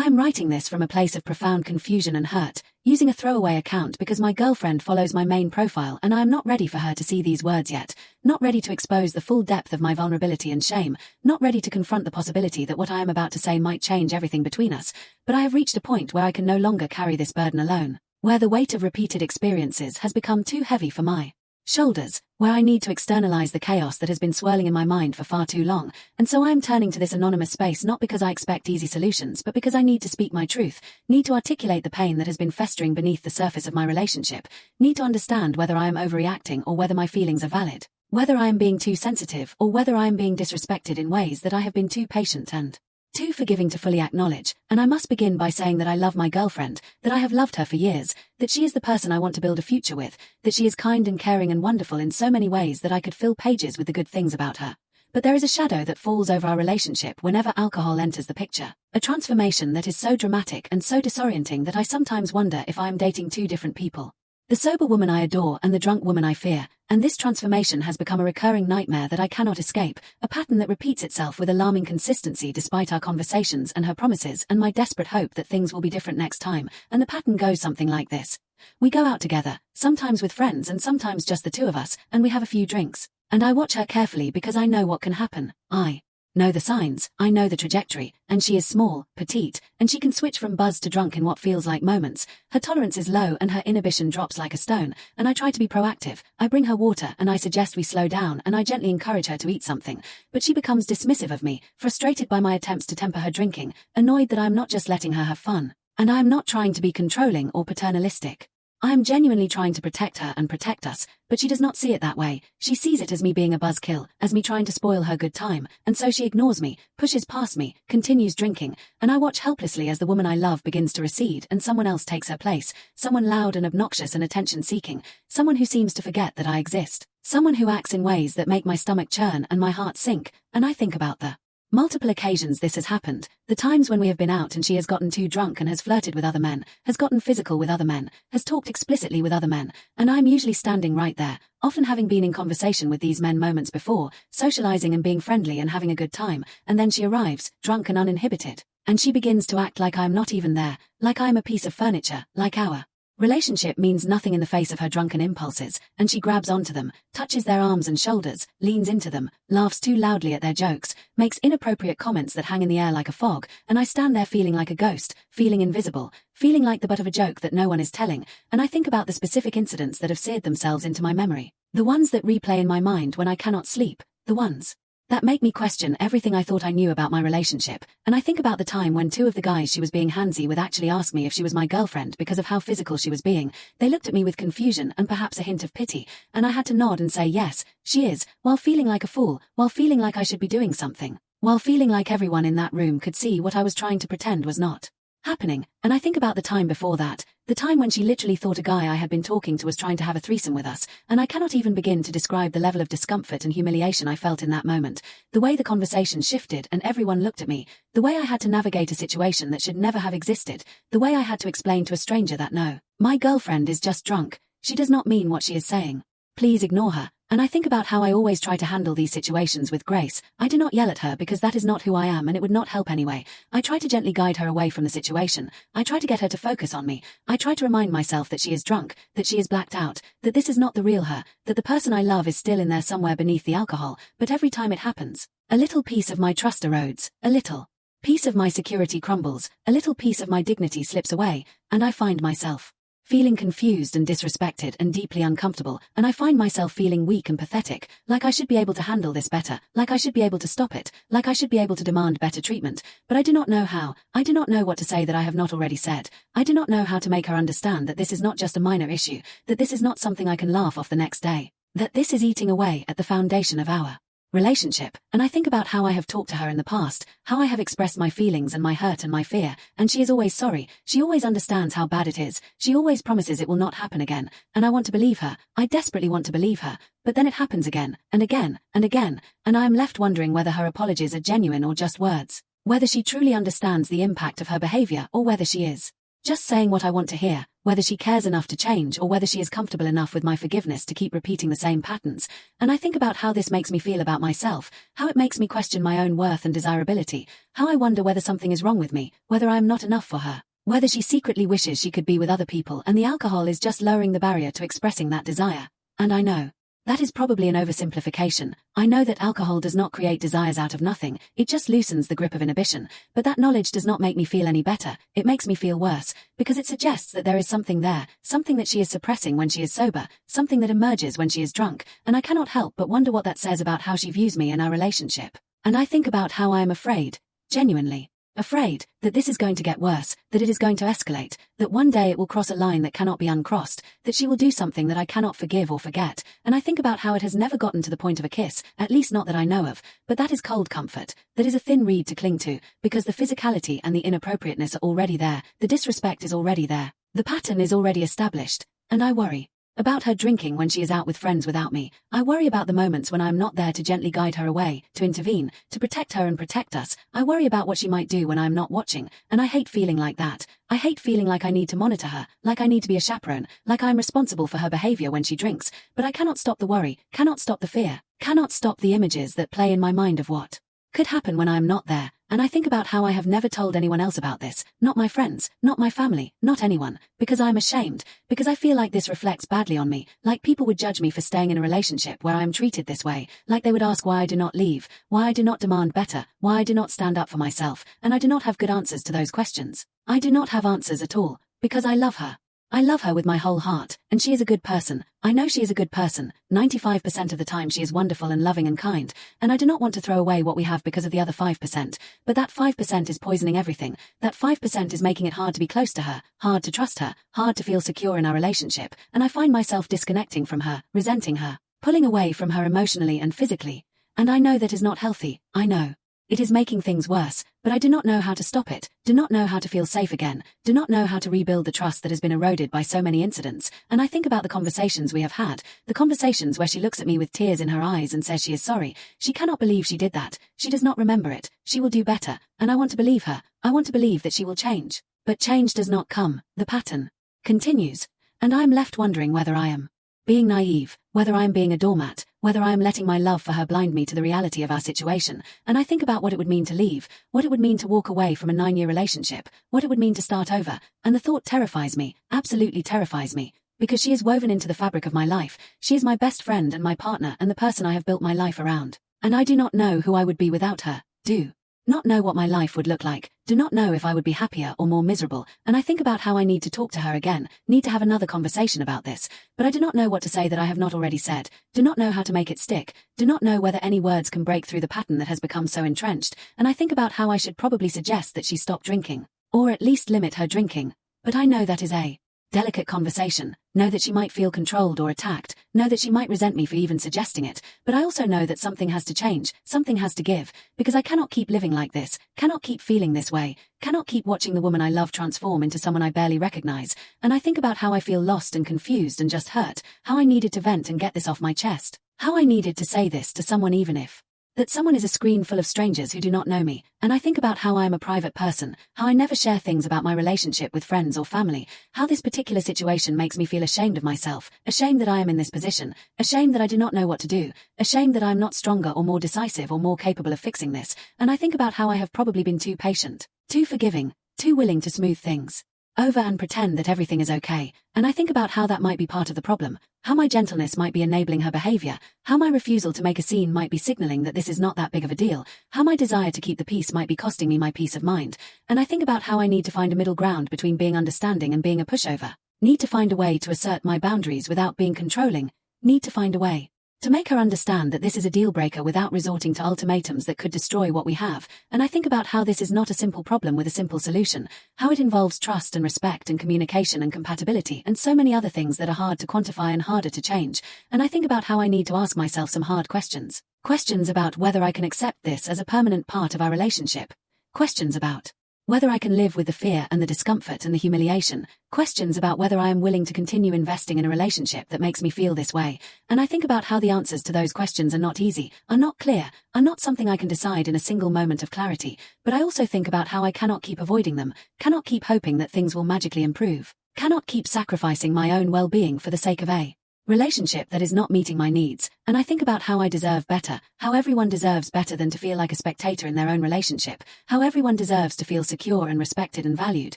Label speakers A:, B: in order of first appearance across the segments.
A: I am writing this from a place of profound confusion and hurt, using a throwaway account because my girlfriend follows my main profile and I am not ready for her to see these words yet, not ready to expose the full depth of my vulnerability and shame, not ready to confront the possibility that what I am about to say might change everything between us, but I have reached a point where I can no longer carry this burden alone, where the weight of repeated experiences has become too heavy for my shoulders, where I need to externalize the chaos that has been swirling in my mind for far too long, and so I am turning to this anonymous space not because I expect easy solutions but because I need to speak my truth, need to articulate the pain that has been festering beneath the surface of my relationship, need to understand whether I am overreacting or whether my feelings are valid, whether I am being too sensitive or whether I am being disrespected in ways that I have been too patient and too forgiving to fully acknowledge. And I must begin by saying that I love my girlfriend, that I have loved her for years, that she is the person I want to build a future with, that she is kind and caring and wonderful in so many ways that I could fill pages with the good things about her. But there is a shadow that falls over our relationship whenever alcohol enters the picture, a transformation that is so dramatic and so disorienting that I sometimes wonder if I am dating two different people. The sober woman I adore and the drunk woman I fear, and this transformation has become a recurring nightmare that I cannot escape, a pattern that repeats itself with alarming consistency despite our conversations and her promises and my desperate hope that things will be different next time, and the pattern goes something like this. We go out together, sometimes with friends and sometimes just the two of us, and we have a few drinks, and I watch her carefully because I know what can happen. I know the signs, I know the trajectory, and she is small, petite, and she can switch from buzzed to drunk in what feels like moments. Her tolerance is low and her inhibition drops like a stone, and I try to be proactive. I bring her water and I suggest we slow down and I gently encourage her to eat something, but she becomes dismissive of me, frustrated by my attempts to temper her drinking, annoyed that I am not just letting her have fun, and I am not trying to be controlling or paternalistic. I am genuinely trying to protect her and protect us, but she does not see it that way. She sees it as me being a buzzkill, as me trying to spoil her good time, and so she ignores me, pushes past me, continues drinking, and I watch helplessly as the woman I love begins to recede and someone else takes her place, someone loud and obnoxious and attention-seeking, someone who seems to forget that I exist, someone who acts in ways that make my stomach churn and my heart sink, and I think about the multiple occasions this has happened, the times when we have been out and she has gotten too drunk and has flirted with other men, has gotten physical with other men, has talked explicitly with other men, and I'm usually standing right there, often having been in conversation with these men moments before, socializing and being friendly and having a good time, and then she arrives, drunk and uninhibited, and she begins to act like I'm not even there, like I'm a piece of furniture, like our relationship means nothing in the face of her drunken impulses, and she grabs onto them, touches their arms and shoulders, leans into them, laughs too loudly at their jokes, makes inappropriate comments that hang in the air like a fog, and I stand there feeling like a ghost, feeling invisible, feeling like the butt of a joke that no one is telling, and I think about the specific incidents that have seared themselves into my memory, the ones that replay in my mind when I cannot sleep, the ones that make me question everything I thought I knew about my relationship, and I think about the time when two of the guys she was being handsy with actually asked me if she was my girlfriend because of how physical she was being. They looked at me with confusion and perhaps a hint of pity, and I had to nod and say yes, she is, while feeling like a fool, while feeling like I should be doing something, while feeling like everyone in that room could see what I was trying to pretend was not happening. And I think about the time before that, the time when she literally thought a guy I had been talking to was trying to have a threesome with us, and I cannot even begin to describe the level of discomfort and humiliation I felt in that moment, the way the conversation shifted and everyone looked at me, the way I had to navigate a situation that should never have existed, the way I had to explain to a stranger that no, my girlfriend is just drunk, she does not mean what she is saying. Please ignore her. And I think about how I always try to handle these situations with grace. I do not yell at her because that is not who I am and it would not help anyway. I try to gently guide her away from the situation. I try to get her to focus on me. I try to remind myself that she is drunk, that she is blacked out, that this is not the real her, that the person I love is still in there somewhere beneath the alcohol, but every time it happens, a little piece of my trust erodes, a little piece of my security crumbles, a little piece of my dignity slips away, and I find myself feeling confused and disrespected and deeply uncomfortable, and I find myself feeling weak and pathetic, like I should be able to handle this better, like I should be able to stop it, like I should be able to demand better treatment, but I do not know how. I do not know what to say that I have not already said. I do not know how to make her understand that this is not just a minor issue, that this is not something I can laugh off the next day, that this is eating away at the foundation of our relationship. And I think about how I have talked to her in the past, how I have expressed my feelings and my hurt and my fear, and she is always sorry, she always understands how bad it is, she always promises it will not happen again, and I want to believe her, I desperately want to believe her, but then it happens again, and again, and again, and I am left wondering whether her apologies are genuine or just words, whether she truly understands the impact of her behavior or whether she is just saying what I want to hear, whether she cares enough to change or whether she is comfortable enough with my forgiveness to keep repeating the same patterns. And I think about how this makes me feel about myself, how it makes me question my own worth and desirability, how I wonder whether something is wrong with me, whether I am not enough for her, whether she secretly wishes she could be with other people and the alcohol is just lowering the barrier to expressing that desire. And I know that is probably an oversimplification. I know that alcohol does not create desires out of nothing, it just loosens the grip of inhibition, but that knowledge does not make me feel any better, it makes me feel worse, because it suggests that there is something there, something that she is suppressing when she is sober, something that emerges when she is drunk, and I cannot help but wonder what that says about how she views me in our relationship. And I think about how I am afraid, genuinely afraid, that this is going to get worse, that it is going to escalate, that one day it will cross a line that cannot be uncrossed, that she will do something that I cannot forgive or forget, and I think about how it has never gotten to the point of a kiss, at least not that I know of, but that is cold comfort, that is a thin reed to cling to, because the physicality and the inappropriateness are already there, the disrespect is already there, the pattern is already established, and I worry about her drinking when she is out with friends without me. I worry about the moments when I am not there to gently guide her away, to intervene, to protect her and protect us. I worry about what she might do when I am not watching, and I hate feeling like that. I hate feeling like I need to monitor her, like I need to be a chaperone, like I am responsible for her behavior when she drinks, but I cannot stop the worry, cannot stop the fear, cannot stop the images that play in my mind of what could happen when I am not there. And I think about how I have never told anyone else about this, not my friends, not my family, not anyone, because I am ashamed, because I feel like this reflects badly on me, like people would judge me for staying in a relationship where I am treated this way, like they would ask why I do not leave, why I do not demand better, why I do not stand up for myself, and I do not have good answers to those questions. I do not have answers at all, because I love her. I love her with my whole heart, and she is a good person. I know she is a good person. 95% of the time she is wonderful and loving and kind, and I do not want to throw away what we have because of the other 5%, but that 5% is poisoning everything. That 5% is making it hard to be close to her, hard to trust her, hard to feel secure in our relationship, and I find myself disconnecting from her, resenting her, pulling away from her emotionally and physically. And I know that is not healthy, I know. It is making things worse, but I do not know how to stop it, do not know how to feel safe again, do not know how to rebuild the trust that has been eroded by so many incidents, and I think about the conversations we have had, the conversations where she looks at me with tears in her eyes and says she is sorry, she cannot believe she did that, she does not remember it, she will do better, and I want to believe her, I want to believe that she will change. But change does not come, the pattern continues, and I am left wondering whether I am being naive, whether I am being a doormat, whether I am letting my love for her blind me to the reality of our situation, and I think about what it would mean to leave, what it would mean to walk away from a 9-year relationship, what it would mean to start over, and the thought terrifies me, absolutely terrifies me, because she is woven into the fabric of my life, she is my best friend and my partner and the person I have built my life around, and I do not know who I would be without her, do not know what my life would look like, do not know if I would be happier or more miserable, and I think about how I need to talk to her again, need to have another conversation about this, but I do not know what to say that I have not already said, do not know how to make it stick, do not know whether any words can break through the pattern that has become so entrenched, and I think about how I should probably suggest that she stop drinking, or at least limit her drinking, but I know that is a delicate conversation, know that she might feel controlled or attacked, know that she might resent me for even suggesting it, but I also know that something has to change, something has to give, because I cannot keep living like this, cannot keep feeling this way, cannot keep watching the woman I love transform into someone I barely recognize, and I think about how I feel lost and confused and just hurt, how I needed to vent and get this off my chest, how I needed to say this to someone even if that someone is a screen full of strangers who do not know me, and I think about how I am a private person, how I never share things about my relationship with friends or family, how this particular situation makes me feel ashamed of myself, ashamed that I am in this position, ashamed that I do not know what to do, ashamed that I am not stronger or more decisive or more capable of fixing this, and I think about how I have probably been too patient, too forgiving, too willing to smooth things over and pretend that everything is okay, and I think about how that might be part of the problem, how my gentleness might be enabling her behavior, how my refusal to make a scene might be signaling that this is not that big of a deal, how my desire to keep the peace might be costing me my peace of mind, and I think about how I need to find a middle ground between being understanding and being a pushover, need to find a way to assert my boundaries without being controlling, need to find a way to make her understand that this is a deal breaker without resorting to ultimatums that could destroy what we have, and I think about how this is not a simple problem with a simple solution, how it involves trust and respect and communication and compatibility and so many other things that are hard to quantify and harder to change, and I think about how I need to ask myself some hard questions. Questions about whether I can accept this as a permanent part of our relationship. Questions about whether I can live with the fear and the discomfort and the humiliation, questions about whether I am willing to continue investing in a relationship that makes me feel this way, and I think about how the answers to those questions are not easy, are not clear, are not something I can decide in a single moment of clarity, but I also think about how I cannot keep avoiding them, cannot keep hoping that things will magically improve. Cannot keep sacrificing my own well-being for the sake of a relationship that is not meeting my needs, and I think about how I deserve better, how everyone deserves better than to feel like a spectator in their own relationship, how everyone deserves to feel secure and respected and valued,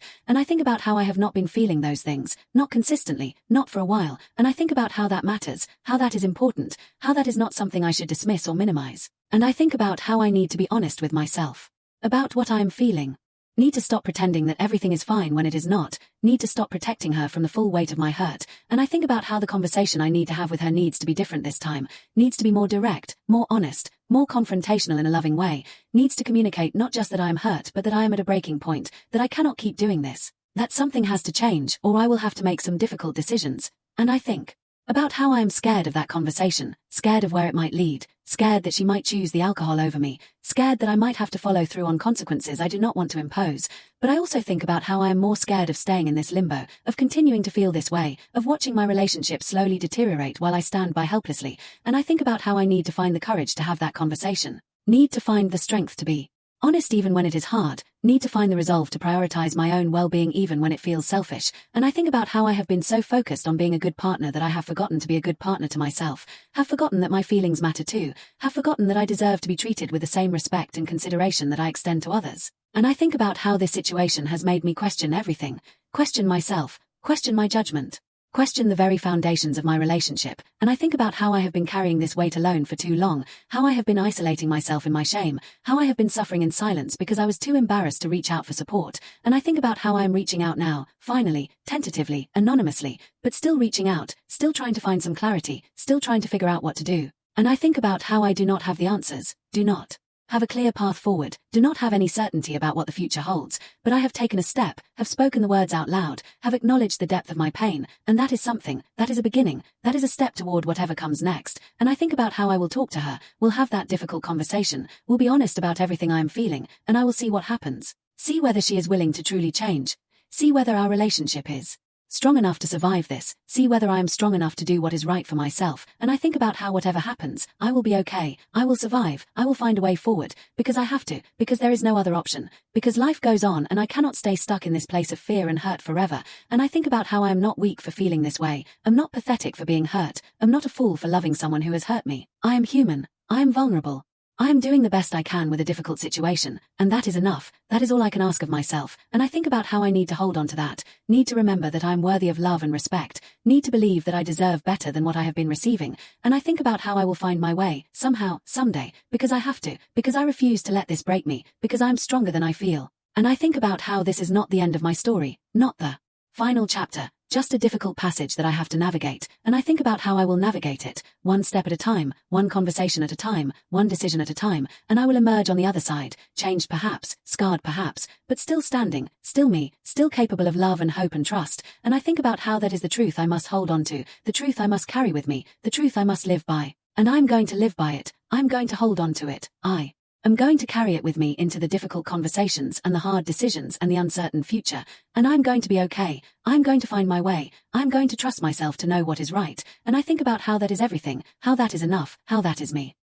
A: and I think about how I have not been feeling those things, not consistently, not for a while, and I think about how that matters, how that is important, how that is not something I should dismiss or minimize, and I think about how I need to be honest with myself about what I am feeling. Need to stop pretending that everything is fine when it is not, need to stop protecting her from the full weight of my hurt, and I think about how the conversation I need to have with her needs to be different this time, needs to be more direct, more honest, more confrontational in a loving way, needs to communicate not just that I am hurt but that I am at a breaking point, that I cannot keep doing this, that something has to change or I will have to make some difficult decisions, and I think about how I am scared of that conversation, scared of where it might lead, scared that she might choose the alcohol over me, scared that I might have to follow through on consequences I do not want to impose, but I also think about how I am more scared of staying in this limbo, of continuing to feel this way, of watching my relationship slowly deteriorate while I stand by helplessly, and I think about how I need to find the courage to have that conversation, need to find the strength to be honest even when it is hard, need to find the resolve to prioritize my own well-being even when it feels selfish, and I think about how I have been so focused on being a good partner that I have forgotten to be a good partner to myself, have forgotten that my feelings matter too, have forgotten that I deserve to be treated with the same respect and consideration that I extend to others, and I think about how this situation has made me question everything, question myself, question my judgment, question the very foundations of my relationship, and I think about how I have been carrying this weight alone for too long, how I have been isolating myself in my shame, how I have been suffering in silence because I was too embarrassed to reach out for support, and I think about how I am reaching out now, finally, tentatively, anonymously, but still reaching out, still trying to find some clarity, still trying to figure out what to do, and I think about how I do not have the answers, do not have a clear path forward, do not have any certainty about what the future holds, but I have taken a step, have spoken the words out loud, have acknowledged the depth of my pain, and that is something, that is a beginning, that is a step toward whatever comes next, and I think about how I will talk to her, will have that difficult conversation, will be honest about everything I am feeling, and I will see what happens, see whether she is willing to truly change, see whether our relationship is strong enough to survive this, see whether I am strong enough to do what is right for myself, and I think about how whatever happens, I will be okay, I will survive, I will find a way forward, because I have to, because there is no other option, because life goes on and I cannot stay stuck in this place of fear and hurt forever, and I think about how I am not weak for feeling this way, am not pathetic for being hurt, am not a fool for loving someone who has hurt me, I am human, I am vulnerable. I am doing the best I can with a difficult situation, and that is enough, that is all I can ask of myself, and I think about how I need to hold on to that, need to remember that I am worthy of love and respect, need to believe that I deserve better than what I have been receiving, and I think about how I will find my way, somehow, someday, because I have to, because I refuse to let this break me, because I am stronger than I feel, and I think about how this is not the end of my story, not the final chapter, just a difficult passage that I have to navigate, and I think about how I will navigate it, one step at a time, one conversation at a time, one decision at a time, and I will emerge on the other side, changed perhaps, scarred perhaps, but still standing, still me, still capable of love and hope and trust, and I think about how that is the truth I must hold on to, the truth I must carry with me, the truth I must live by, and I'm going to live by it, I'm going to hold on to it, I'm going to carry it with me into the difficult conversations and the hard decisions and the uncertain future, and I'm going to be okay, I'm going to find my way, I'm going to trust myself to know what is right, and I think about how that is everything, how that is enough, how that is me.